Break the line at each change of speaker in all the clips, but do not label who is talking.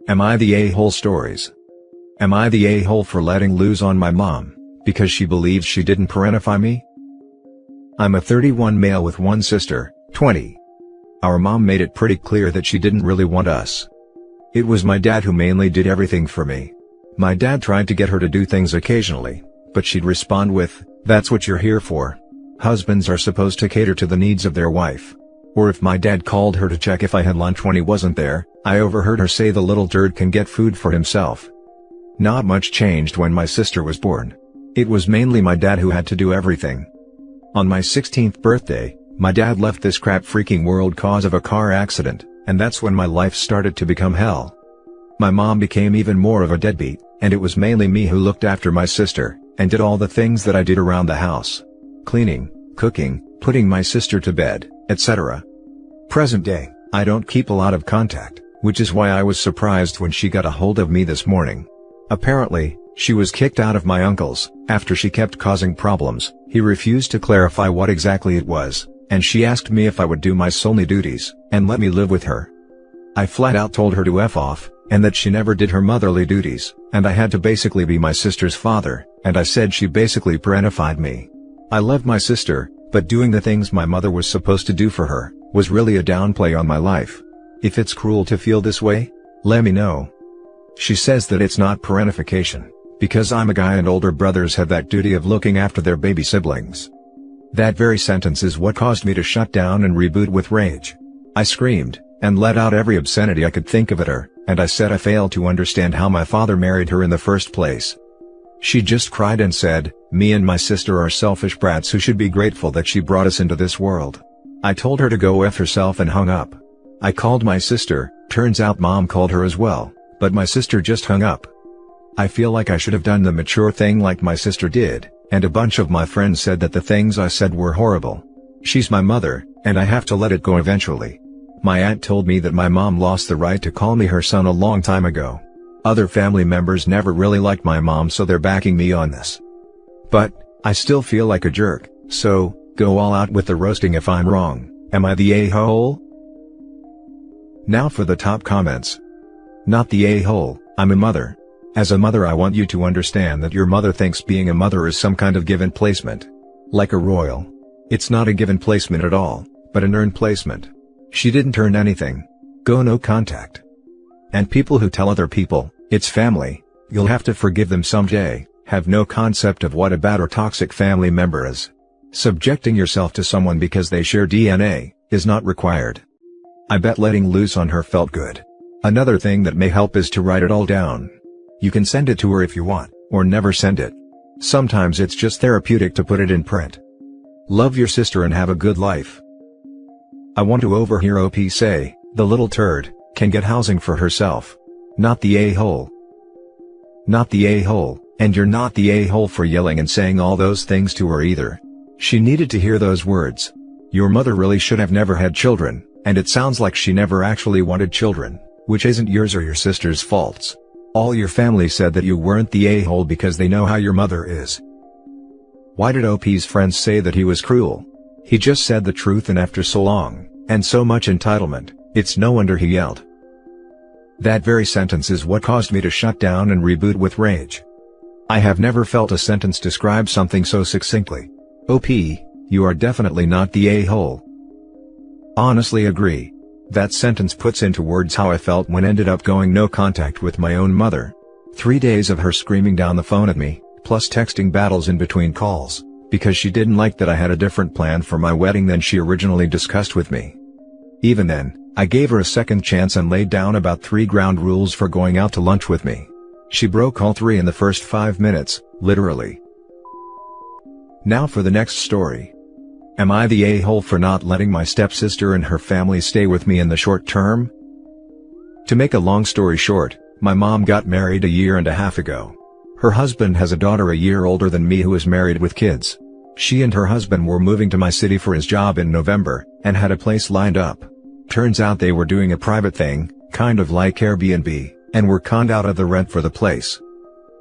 Am I the a-hole stories? Am I the a-hole for letting loose on my mom, because she believes she didn't parentify me? I'm a 31 male with one sister, 20. Our mom made it pretty clear that she didn't really want us. It was my dad who mainly did everything for me. My dad tried to get her to do things occasionally, but she'd respond with, "That's what you're here for. Husbands are supposed to cater to the needs of their wife." Or if my dad called her to check if I had lunch when he wasn't there, I overheard her say the little turd can get food for himself. Not much changed when my sister was born. It was mainly my dad who had to do everything. On my 16th birthday, my dad left this crap freaking world cause of a car accident, and that's when my life started to become hell. My mom became even more of a deadbeat, and it was mainly me who looked after my sister, and did all the things that I did around the house. Cleaning, cooking, putting my sister to bed, etc. Present day, I don't keep a lot of contact, which is why I was surprised when she got a hold of me this morning. Apparently, she was kicked out of my uncle's, after she kept causing problems. He refused to clarify what exactly it was, and she asked me if I would do my solely duties, and let me live with her. I flat out told her to F off, and that she never did her motherly duties, and I had to basically be my sister's father, and I said she basically parentified me. I loved my sister, but doing the things my mother was supposed to do for her, was really a downplay on my life. If it's cruel to feel this way, let me know. She says that it's not parentification, because I'm a guy and older brothers have that duty of looking after their baby siblings. That very sentence is what caused me to shut down and reboot with rage. I screamed, and let out every obscenity I could think of at her, and I said I failed to understand how my father married her in the first place. She just cried and said, "Me and my sister are selfish brats who should be grateful that she brought us into this world." I told her to go F herself and hung up. I called my sister, turns out mom called her as well, but my sister just hung up. I feel like I should have done the mature thing like my sister did, and a bunch of my friends said that the things I said were horrible. She's my mother, and I have to let it go eventually. My aunt told me that my mom lost the right to call me her son a long time ago. Other family members never really liked my mom, so they're backing me on this. But, I still feel like a jerk, so, go all out with the roasting if I'm wrong. Am I the a-hole? Now for the top comments. Not the a-hole, I'm a mother. As a mother I want you to understand that your mother thinks being a mother is some kind of given placement. Like a royal. It's not a given placement at all, but an earned placement. She didn't earn anything. Go no contact. And people who tell other people, it's family, you'll have to forgive them someday, have no concept of what a bad or toxic family member is. Subjecting yourself to someone because they share DNA, is not required. I bet letting loose on her felt good. Another thing that may help is to write it all down. You can send it to her if you want, or never send it. Sometimes it's just therapeutic to put it in print. Love your sister and have a good life. I want to overhear OP say, the little turd, can get housing for herself. Not the a-hole. Not the a-hole, and you're not the a-hole for yelling and saying all those things to her either. She needed to hear those words. Your mother really should have never had children, and it sounds like she never actually wanted children, which isn't yours or your sister's faults. All your family said that you weren't the a-hole because they know how your mother is. Why did OP's friends say that he was cruel? He just said the truth, and after so long, and so much entitlement, it's no wonder he yelled. That very sentence is what caused me to shut down and reboot with rage. I have never felt a sentence describe something so succinctly. OP, you are definitely not the a-hole. Honestly agree. That sentence puts into words how I felt when ended up going no contact with my own mother. 3 days of her screaming down the phone at me, plus texting battles in between calls, because she didn't like that I had a different plan for my wedding than she originally discussed with me. Even then, I gave her a second chance and laid down about 3 ground rules for going out to lunch with me. She broke all 3 in the first 5 minutes, literally. Now for the next story. Am I the a-hole for not letting my stepsister and her family stay with me in the short term? To make a long story short, my mom got married a year and a half ago. Her husband has a daughter a year older than me who is married with kids. She and her husband were moving to my city for his job in November, and had a place lined up. Turns out they were doing a private thing, kind of like Airbnb, and were conned out of the rent for the place.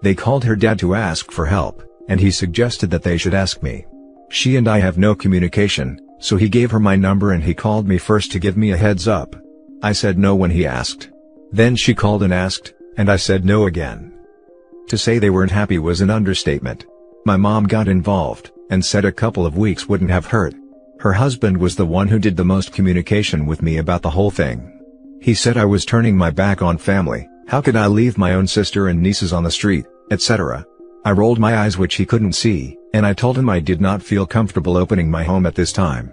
They called her dad to ask for help, and he suggested that they should ask me. She and I have no communication, so he gave her my number and he called me first to give me a heads up. I said no when he asked. Then she called and asked, and I said no again. To say they weren't happy was an understatement. My mom got involved, and said a couple of weeks wouldn't have hurt. Her husband was the one who did the most communication with me about the whole thing. He said I was turning my back on family, how could I leave my own sister and nieces on the street, etc. I rolled my eyes, which he couldn't see, and I told him I did not feel comfortable opening my home at this time.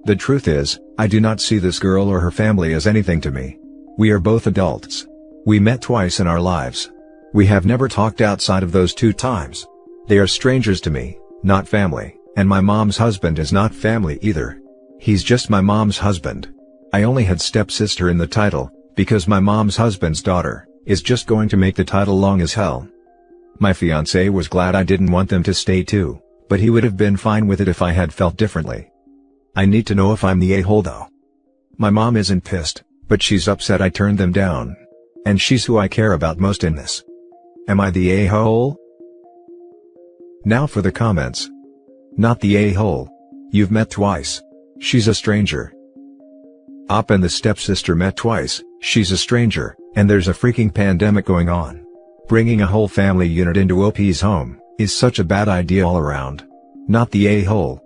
The truth is, I do not see this girl or her family as anything to me. We are both adults. We met twice in our lives. We have never talked outside of those 2 times. They are strangers to me, not family, and my mom's husband is not family either. He's just my mom's husband. I only had stepsister in the title, because my mom's husband's daughter is just going to make the title long as hell. My fiancé was glad I didn't want them to stay too, but he would have been fine with it if I had felt differently. I need to know if I'm the a-hole though. My mom isn't pissed, but she's upset I turned them down. And she's who I care about most in this. Am I the a-hole? Now for the comments. Not the a-hole. You've met twice. She's a stranger. Op and the stepsister met twice, she's a stranger, and there's a freaking pandemic going on. Bringing a whole family unit into OP's home is such a bad idea all around. Not the a-hole.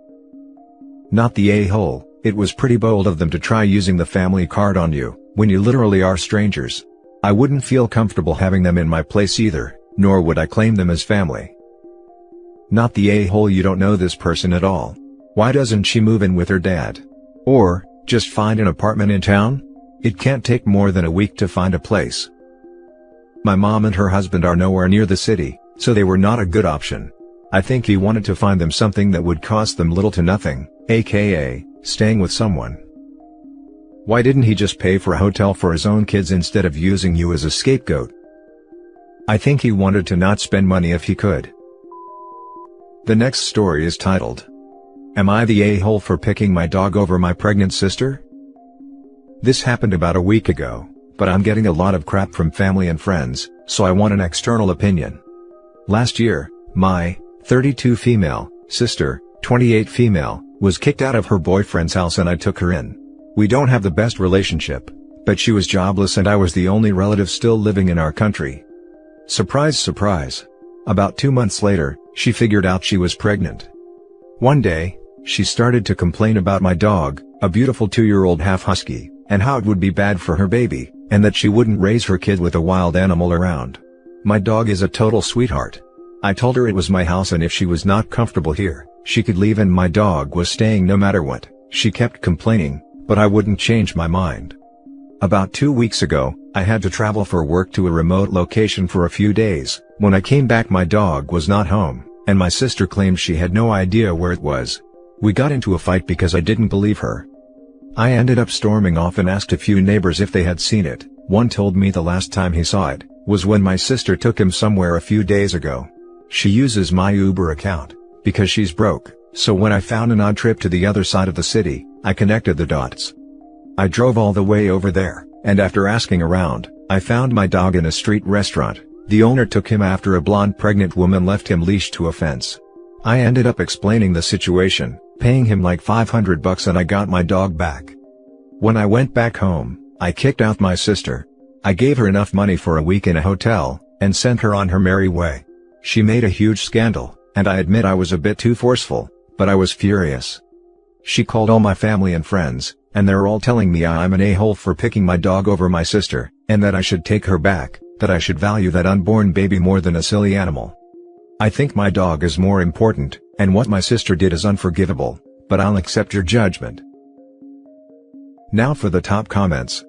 Not the a-hole, it was pretty bold of them to try using the family card on you, when you literally are strangers. I wouldn't feel comfortable having them in my place either, nor would I claim them as family. Not the a-hole, you don't know this person at all. Why doesn't she move in with her dad? Or, just find an apartment in town? It can't take more than a week to find a place. My mom and her husband are nowhere near the city, so they were not a good option. I think he wanted to find them something that would cost them little to nothing, aka, staying with someone. Why didn't he just pay for a hotel for his own kids instead of using you as a scapegoat? I think he wanted to not spend money if he could. The next story is titled, Am I the a-hole for picking my dog over my pregnant sister? This happened about a week ago, but I'm getting a lot of crap from family and friends, so I want an external opinion. Last year, my 32 female sister, 28 female, was kicked out of her boyfriend's house and I took her in. We don't have the best relationship, but she was jobless and I was the only relative still living in our country. Surprise, surprise. About 2 months later, she figured out she was pregnant. One day, she started to complain about my dog, a beautiful 2-year-old half husky, and how it would be bad for her baby, and that she wouldn't raise her kid with a wild animal around. My dog is a total sweetheart. I told her it was my house and if she was not comfortable here, she could leave and my dog was staying no matter what. She kept complaining, but I wouldn't change my mind. About 2 weeks ago, I had to travel for work to a remote location for a few days. When I came back my dog was not home, and my sister claimed she had no idea where it was. We got into a fight because I didn't believe her. I ended up storming off and asked a few neighbors if they had seen it. One told me the last time he saw it was when my sister took him somewhere a few days ago. She uses my Uber account because she's broke, so when I found an odd trip to the other side of the city, I connected the dots. I drove all the way over there, and after asking around, I found my dog in a street restaurant. The owner took him after a blonde pregnant woman left him leashed to a fence. I ended up explaining the situation, paying him like $500 and I got my dog back. When I went back home, I kicked out my sister. I gave her enough money for a week in a hotel, and sent her on her merry way. She made a huge scandal, and I admit I was a bit too forceful, but I was furious. She called all my family and friends, and they're all telling me I'm an a-hole for picking my dog over my sister, and that I should take her back, that I should value that unborn baby more than a silly animal. I think my dog is more important, and what my sister did is unforgivable, but I'll accept your judgment. Now for the top comments.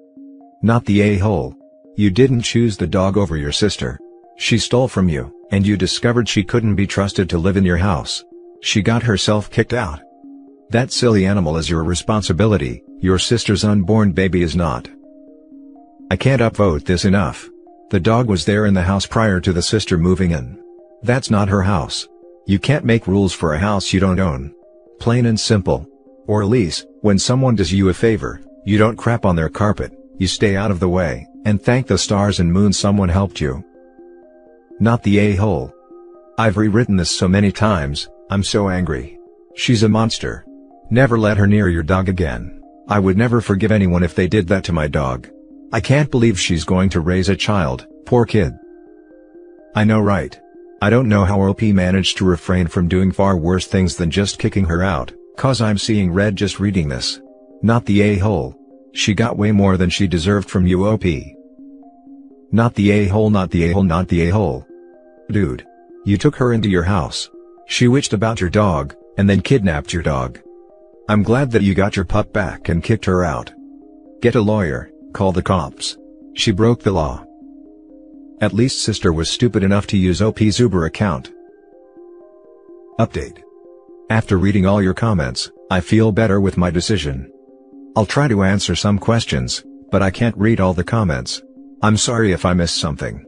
Not the a-hole. You didn't choose the dog over your sister. She stole from you, and you discovered she couldn't be trusted to live in your house. She got herself kicked out. That silly animal is your responsibility, your sister's unborn baby is not. I can't upvote this enough. The dog was there in the house prior to the sister moving in. That's not her house. You can't make rules for a house you don't own. Plain and simple. Or lease, when someone does you a favor, you don't crap on their carpet, you stay out of the way, and thank the stars and moon someone helped you. Not the a-hole. I've rewritten this so many times, I'm so angry. She's a monster. Never let her near your dog again. I would never forgive anyone if they did that to my dog. I can't believe she's going to raise a child, poor kid. I know, right? I don't know how OP managed to refrain from doing far worse things than just kicking her out, 'cause I'm seeing red just reading this. Not the a-hole. She got way more than she deserved from you, OP. Not the a-hole, not the a-hole, not the a-hole. Dude. You took her into your house. She witched about your dog, and then kidnapped your dog. I'm glad that you got your pup back and kicked her out. Get a lawyer, call the cops. She broke the law. At least sister was stupid enough to use OP's Uber account. Update. After reading all your comments, I feel better with my decision. I'll try to answer some questions, but I can't read all the comments. I'm sorry if I missed something.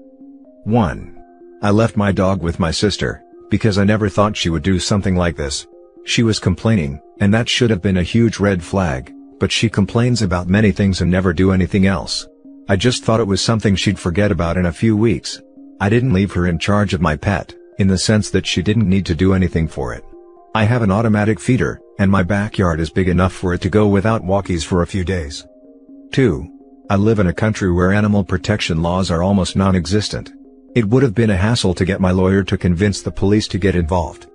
1. I left my dog with my sister, because I never thought she would do something like this. She was complaining, and that should have been a huge red flag, but she complains about many things and never do anything else. I just thought it was something she'd forget about in a few weeks. I didn't leave her in charge of my pet, in the sense that she didn't need to do anything for it. I have an automatic feeder, and my backyard is big enough for it to go without walkies for a few days. 2. I live in a country where animal protection laws are almost non-existent. It would have been a hassle to get my lawyer to convince the police to get involved.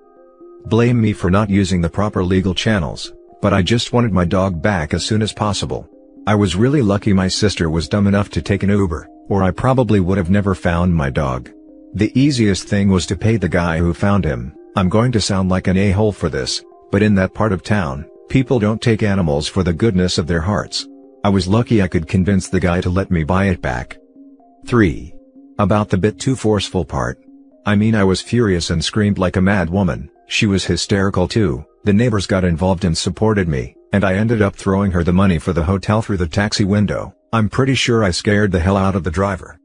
Blame me for not using the proper legal channels, but I just wanted my dog back as soon as possible. I was really lucky my sister was dumb enough to take an Uber, or I probably would have never found my dog. The easiest thing was to pay the guy who found him. I'm going to sound like an a-hole for this, but in that part of town, people don't take animals for the goodness of their hearts. I was lucky I could convince the guy to let me buy it back. 3. About the bit too forceful part. I mean, I was furious and screamed like a mad woman. She was hysterical too. The neighbors got involved and supported me, and I ended up throwing her the money for the hotel through the taxi window. I'm pretty sure I scared the hell out of the driver.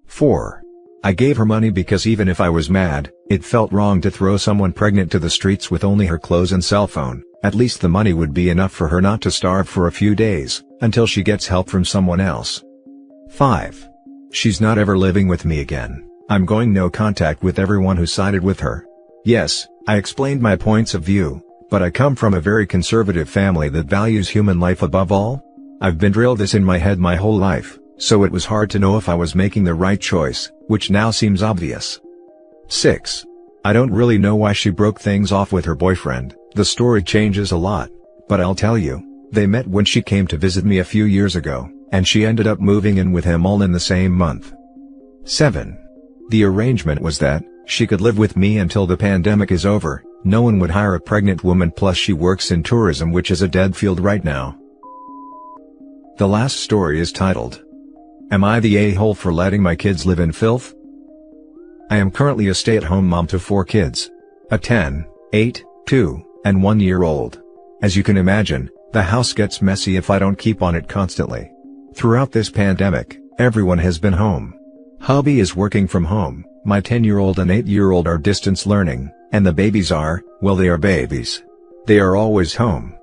4. I gave her money because even if I was mad, it felt wrong to throw someone pregnant to the streets with only her clothes and cell phone. At least the money would be enough for her not to starve for a few days, until she gets help from someone else. 5. She's not ever living with me again. I'm going no contact with everyone who sided with her. Yes, I explained my points of view, but I come from a very conservative family that values human life above all. I've been drilled this in my head my whole life, so it was hard to know if I was making the right choice, which now seems obvious. 6. I don't really know why she broke things off with her boyfriend. The story changes a lot, but I'll tell you, they met when she came to visit me a few years ago, and she ended up moving in with him all in the same month. 7. The arrangement was that she could live with me until the pandemic is over. No one would hire a pregnant woman, plus she works in tourism, which is a dead field right now. The last story is titled, Am I the a-hole for letting my kids live in filth? I am currently a stay-at-home mom to 4 kids. A 10, 8, 2, and 1-year-old. As you can imagine, the house gets messy if I don't keep on it constantly. Throughout this pandemic, everyone has been home. Hubby is working from home, my 10-year-old and 8-year-old are distance learning, and the babies are, well, they are babies. They are always home.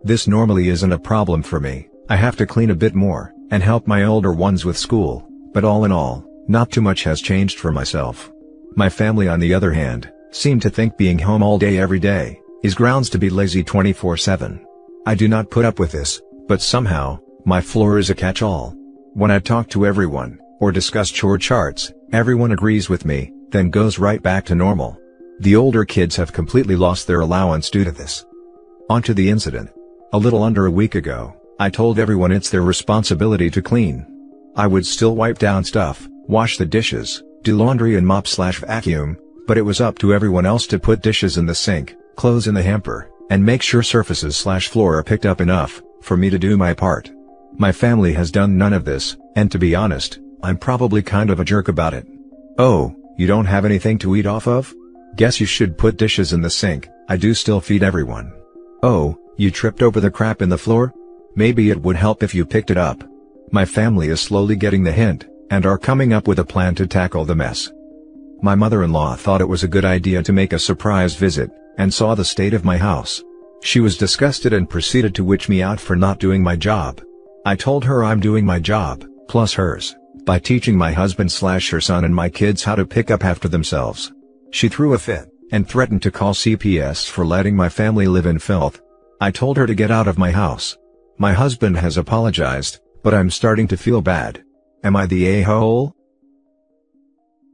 This normally isn't a problem for me. I have to clean a bit more, and help my older ones with school, but all in all, not too much has changed for myself. My family, on the other hand, seem to think being home all day every day is grounds to be lazy 24/7. I do not put up with this, but somehow, my floor is a catch-all. When I talk to everyone, or discuss chore charts, everyone agrees with me, then goes right back to normal. The older kids have completely lost their allowance due to this. On to the incident. A little under a week ago, I told everyone it's their responsibility to clean. I would still wipe down stuff, wash the dishes, do laundry and mop/vacuum, but it was up to everyone else to put dishes in the sink, clothes in the hamper, and make sure surfaces/floor are picked up enough for me to do my part. My family has done none of this, and to be honest, I'm probably kind of a jerk about it. Oh, you don't have anything to eat off of? Guess you should put dishes in the sink. I do still feed everyone. Oh, you tripped over the crap in the floor? Maybe it would help if you picked it up. My family is slowly getting the hint, and are coming up with a plan to tackle the mess. My mother-in-law thought it was a good idea to make a surprise visit, and saw the state of my house. She was disgusted and proceeded to witch me out for not doing my job. I told her I'm doing my job, plus hers, by teaching my husband/her son and my kids how to pick up after themselves. She threw a fit, and threatened to call CPS for letting my family live in filth. I told her to get out of my house. My husband has apologized, But I'm starting to feel bad. Am I the a-hole?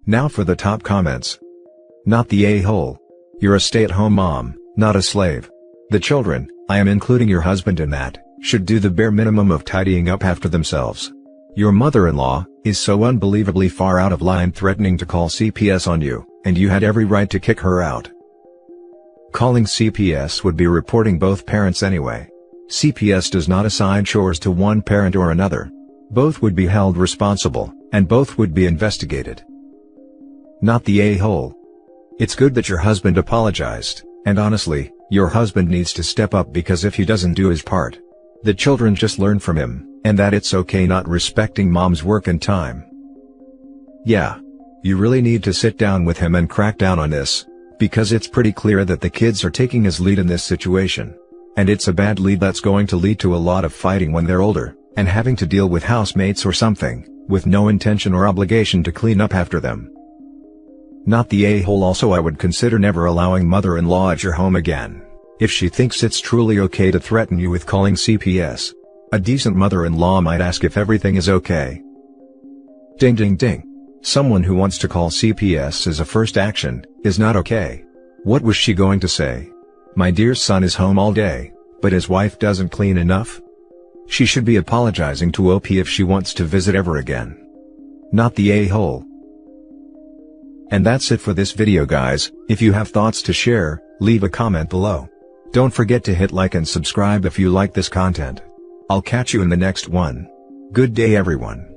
Now for the top comments. Not the a-hole. You're a stay-at-home mom, not a slave. The children, I am including your husband in that, should do the bare minimum of tidying up after themselves. Your mother-in-law is so unbelievably far out of line, threatening to call CPS on you, and you had every right to kick her out. Calling CPS would be reporting both parents anyway. CPS does not assign chores to one parent or another. Both would be held responsible, and both would be investigated. Not the a-hole. It's good that your husband apologized, and honestly, your husband needs to step up, because if he doesn't do his part, the children just learn from him, and that it's okay not respecting mom's work and time. Yeah. You really need to sit down with him and crack down on this, because it's pretty clear that the kids are taking his lead in this situation. And it's a bad lead that's going to lead to a lot of fighting when they're older, and having to deal with housemates or something, with no intention or obligation to clean up after them. Not the a-hole. Also, I would consider never allowing mother-in-law at your home again, if she thinks it's truly okay to threaten you with calling CPS. A decent mother-in-law might ask if everything is okay. Ding ding ding. Someone who wants to call CPS as a first action is not okay. What was she going to say? My dear son is home all day, but his wife doesn't clean enough? She should be apologizing to OP if she wants to visit ever again. Not the a-hole. And that's it for this video, guys. If you have thoughts to share, leave a comment below. Don't forget to hit like and subscribe if you like this content. I'll catch you in the next one. Good day, everyone.